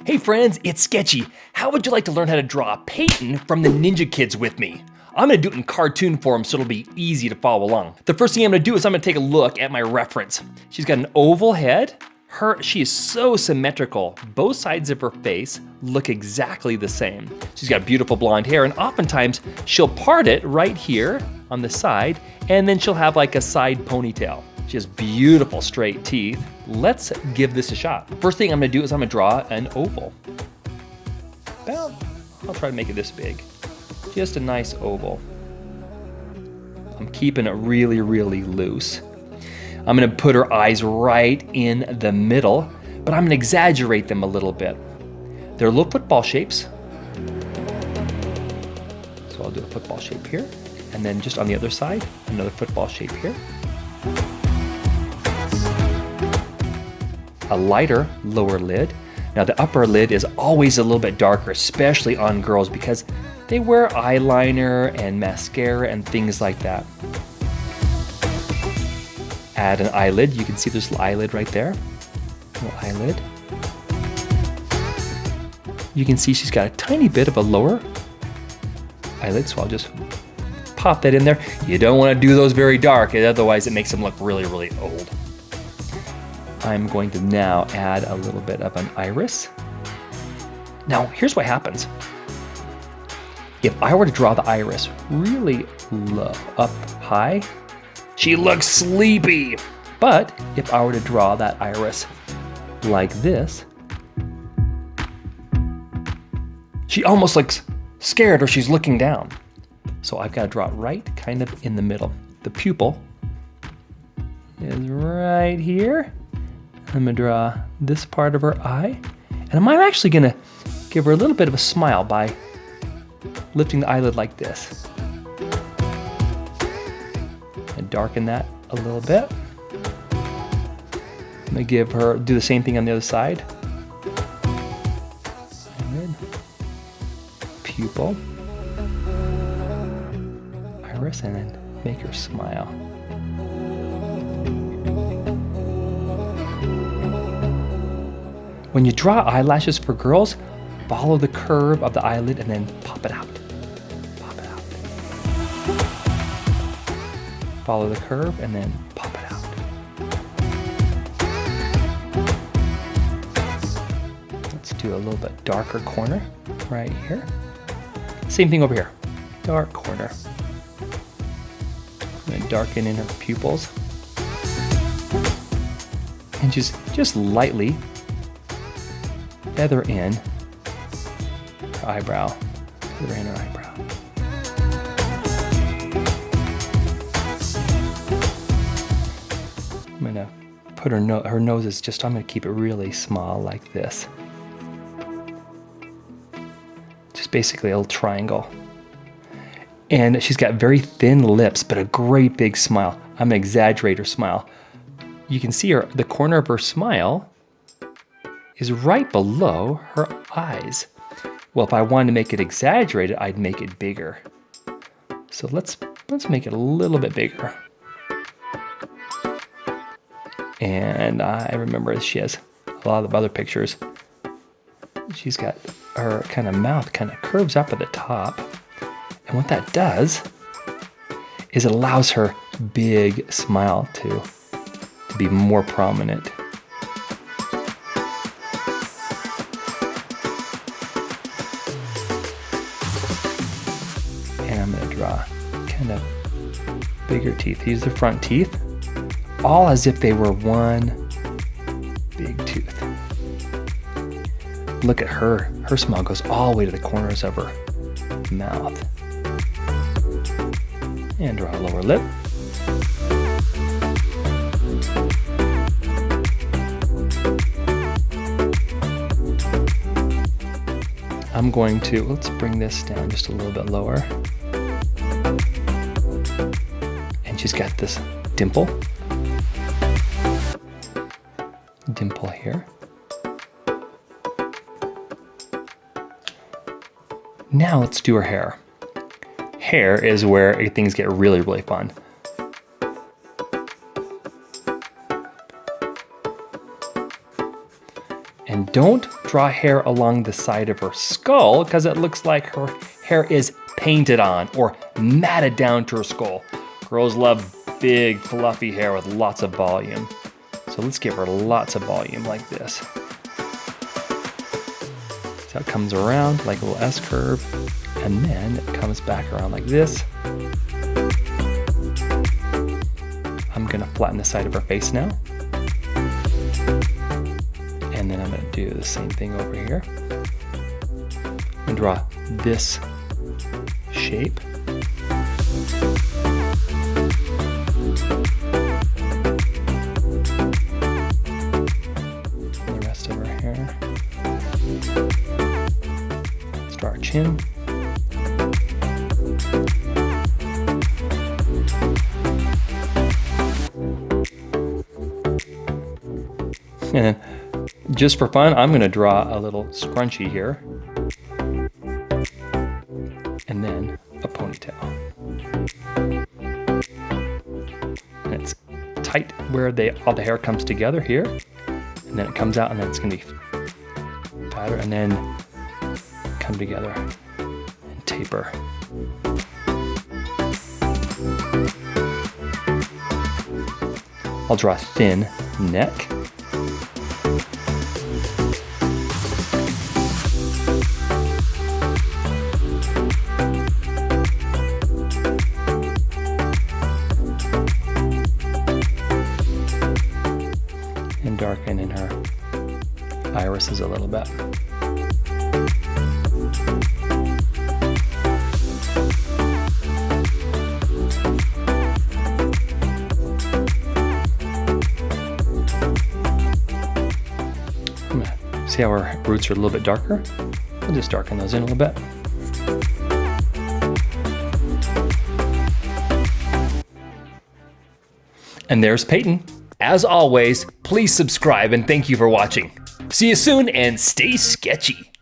Hey friends, it's Sketchy. How would you like to learn how to draw Payton from the Ninja Kidz with me? I'm gonna do it in cartoon form so it'll be easy to follow along. The first thing I'm gonna do is I'm gonna take a look at my reference. She's got an oval head. She is so symmetrical. Both sides of her face look exactly the same. She's got beautiful blonde hair, and oftentimes she'll part it right here on the side, and then she'll have like a side ponytail. She has beautiful straight teeth. Let's give this a shot. First thing I'm gonna do is I'm gonna draw an oval. I'll try to make it this big. Just a nice oval. I'm keeping it really, really loose. I'm gonna put her eyes right in the middle, but I'm gonna exaggerate them a little bit. They're little football shapes. So I'll do a football shape here, and then just on the other side, another football shape here. A lighter lower lid. Now the upper lid is always a little bit darker, especially on girls because they wear eyeliner and mascara and things like that. Add an eyelid. You can see there's an eyelid right there. Little eyelid. You can see she's got a tiny bit of a lower eyelid, so I'll just pop that in there. You don't want to do those very dark, otherwise it makes them look really, really old. I'm going to now add a little bit of an iris. Now, here's what happens. If I were to draw the iris really low, up high, she looks sleepy. But if I were to draw that iris like this, she almost looks scared or she's looking down. So I've got to draw it right kind of in the middle. The pupil is right here. I'm gonna draw this part of her eye. And I'm actually gonna give her a little bit of a smile by lifting the eyelid like this. And darken that a little bit. I'm gonna do the same thing on the other side. Eyelid, pupil, iris, and then make her smile. When you draw eyelashes for girls, follow the curve of the eyelid and then pop it out. Pop it out. Follow the curve and then pop it out. Let's do a little bit darker corner right here. Same thing over here. Dark corner. I'm going to darken in her pupils. And just lightly feather in her eyebrow. Feather in her eyebrow. I'm gonna put her nose is just, I'm gonna keep it really small like this. Just basically a little triangle. And she's got very thin lips, but a great big smile. I'm gonna exaggerate her smile. You can see the corner of her smile is right below her eyes. Well, if I wanted to make it exaggerated, I'd make it bigger. So let's make it a little bit bigger. And I remember she has a lot of other pictures. She's got her kind of mouth kind of curves up at the top. And what that does is it allows her big smile to be more prominent. And I'm going to draw kind of bigger teeth. These are the front teeth, all as if they were one big tooth. Look at her. Her smile goes all the way to the corners of her mouth. And draw a lower lip. I'm going to, let's bring this down just a little bit lower. And she's got this dimple. Dimple here. Now let's do her hair. Hair is where things get really, really fun. And don't draw hair along the side of her skull because it looks like her hair is painted on or matted down to her skull. Girls love big, fluffy hair with lots of volume. So let's give her lots of volume like this. So it comes around like a little S-curve, and then it comes back around like this. I'm gonna flatten the side of her face now. And then I'm gonna do the same thing over here. And draw this shape. The rest of her hair. Let's draw our chin. And then, just for fun, I'm gonna draw a little scrunchie here. And then a ponytail. And it's tight where all the hair comes together here. And then it comes out, and then it's gonna be fatter, and then come together and taper. I'll draw a thin neck. And darken in her irises a little bit. See how our roots are a little bit darker? We'll just darken those in a little bit. And there's Payton. As always, please subscribe and thank you for watching. See you soon and stay sketchy.